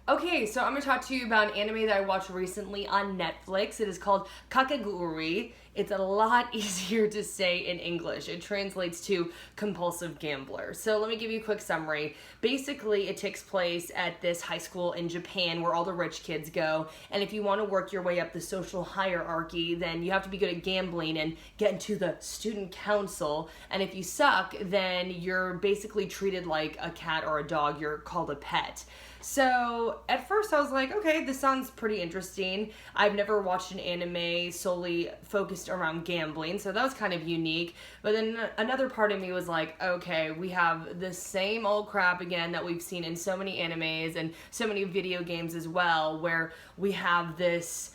Okay, so I'm going to talk to you about an anime that I watched recently on Netflix. It is called Kakegurui. It's a lot easier to say in English. It translates to compulsive gambler. So let me give you a quick summary. Basically, it takes place at this high school in Japan where all the rich kids go. And if you want to work your way up the social hierarchy, then you have to be good at gambling and get into the student council. And if you suck, then you're basically treated like a cat or a dog. You're called a pet. So at first I was like, okay, this sounds pretty interesting. I've never watched an anime solely focused around gambling, so that was kind of unique. But then another part of me was like, okay, we have the same old crap again that we've seen in so many animes and so many video games as well, where we have this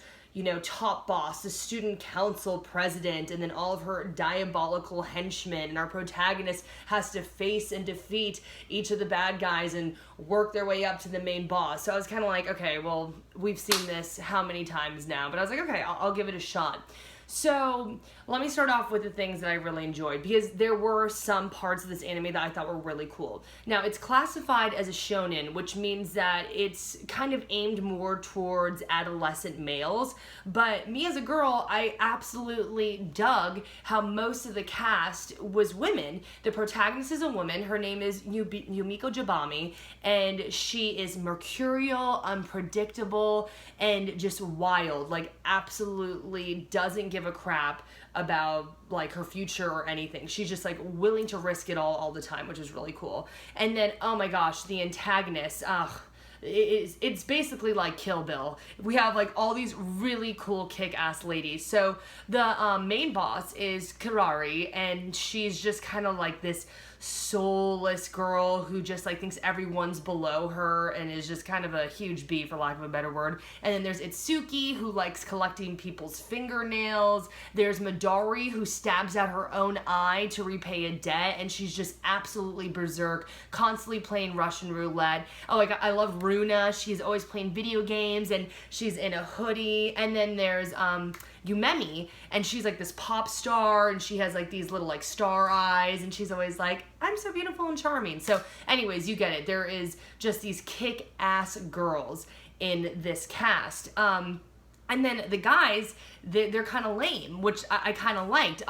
top boss, the student council president, and then all of her diabolical henchmen, and our protagonist has to face and defeat each of the bad guys and work their way up to the main boss. So I was kind of like, okay, well, we've seen this how many times now? But I was like, okay, I'll give it a shot. So let me start off with the things that I really enjoyed, because there were some parts of this anime that I thought were really cool. Now, it's classified as a shonen, which means that it's kind of aimed more towards adolescent males. But me as a girl, I absolutely dug how most of the cast was women. The protagonist is a woman. Her name is Yumiko Jabami, and she is mercurial, unpredictable, and just wild. Like, absolutely doesn't give a crap about like her future or anything. She's just like willing to risk it all the time, which is really cool. And then, oh my gosh, the antagonist, it's basically like Kill Bill. We have like all these really cool kick-ass ladies. So the main boss is Kirari, and she's just kind of like this soulless girl who just like thinks everyone's below her and is just kind of a huge bee, for lack of a better word. And then there's Itsuki, who likes collecting people's fingernails. There's Midori, who stabs out her own eye to repay a debt, and she's just absolutely berserk, constantly playing Russian roulette. Oh, like I love Runa. She's always playing video games, and she's in a hoodie. And then there's Yumemi, and she's like this pop star, and she has like these little like star eyes, and she's always like, I'm so beautiful and charming. So anyways, you get it. There is just these kick-ass girls in this cast. And then the guys, they're kind of lame, which I kind of liked.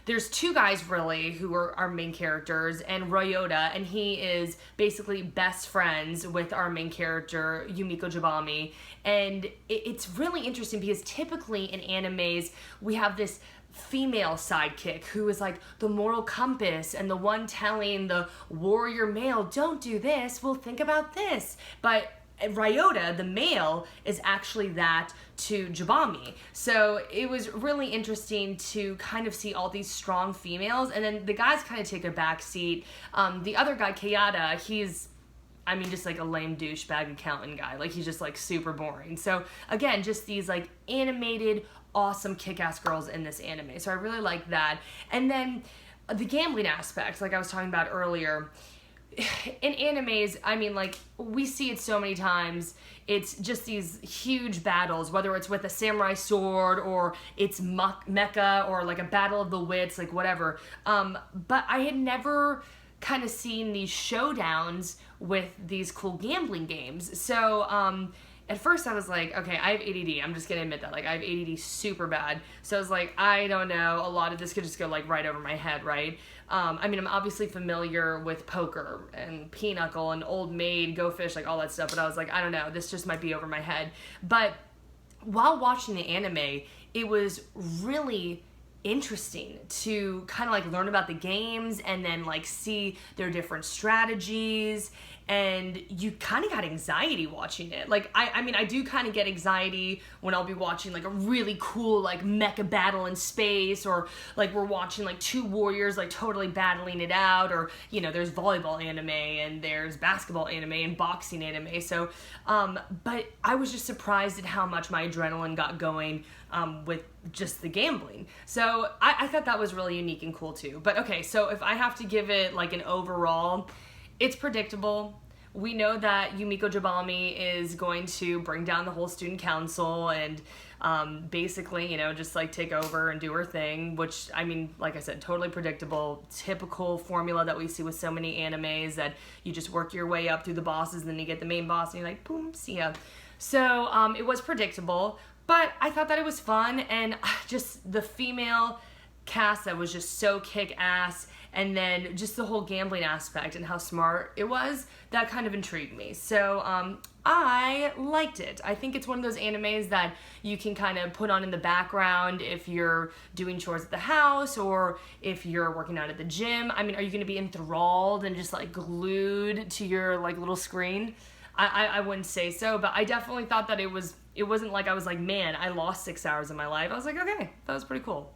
There's two guys really who are our main characters, and Ryota, and he is basically best friends with our main character, Yumiko Jabami. And it's really interesting because typically in animes, we have this female sidekick who is like the moral compass and the one telling the warrior male, don't do this, well, think about this. But Ryota, the male, is actually that to Jabami. So it was really interesting to kind of see all these strong females, and then the guys kind of take a back seat. The other guy, Kayada, he's just like a lame douchebag accountant guy. Like, he's just like super boring. So again, just these like animated, awesome kick-ass girls in this anime. So I really like that. And then the gambling aspect, like I was talking about earlier, in animes, we see it so many times. It's just these huge battles, whether it's with a samurai sword or it's mecha or like a battle of the wits, like whatever. But I had never kind of seen these showdowns with these cool gambling games. So at first I was like, okay, I have ADD. I'm just gonna admit that. Like, I have ADD super bad. So I was like, I don't know. A lot of this could just go like right over my head, right? I'm obviously familiar with poker and pinochle and old maid, go fish, like all that stuff. But I was like, I don't know. This just might be over my head. But while watching the anime, it was really interesting to kind of like learn about the games and then like see their different strategies, and you kind of got anxiety watching it. Like, I do kind of get anxiety when I'll be watching like a really cool like mecha battle in space, or like we're watching like two warriors like totally battling it out, or there's volleyball anime and there's basketball anime and boxing anime. So but I was just surprised at how much my adrenaline got going with just the gambling. So I thought that was really unique and cool too. But okay, so if I have to give it like an overall, it's predictable. we know that Yumiko Jabami is going to bring down the whole student council and basically, just like take over and do her thing, which, I mean, like I said, totally predictable, typical formula that we see with so many animes, that you just work your way up through the bosses and then you get the main boss and you're like, boom, see ya. So it was predictable, but I thought that it was fun, and just the female cast that was just so kick-ass, and then just the whole gambling aspect and how smart it was, that kind of intrigued me. So I liked it. I think it's one of those animes that you can kind of put on in the background if you're doing chores at the house or if you're working out at the gym. I mean, are you going to be enthralled and just like glued to your like little screen? I wouldn't say so, but I definitely thought that it wasn't like I was like, man, I lost 6 hours of my life. I was like, okay, that was pretty cool.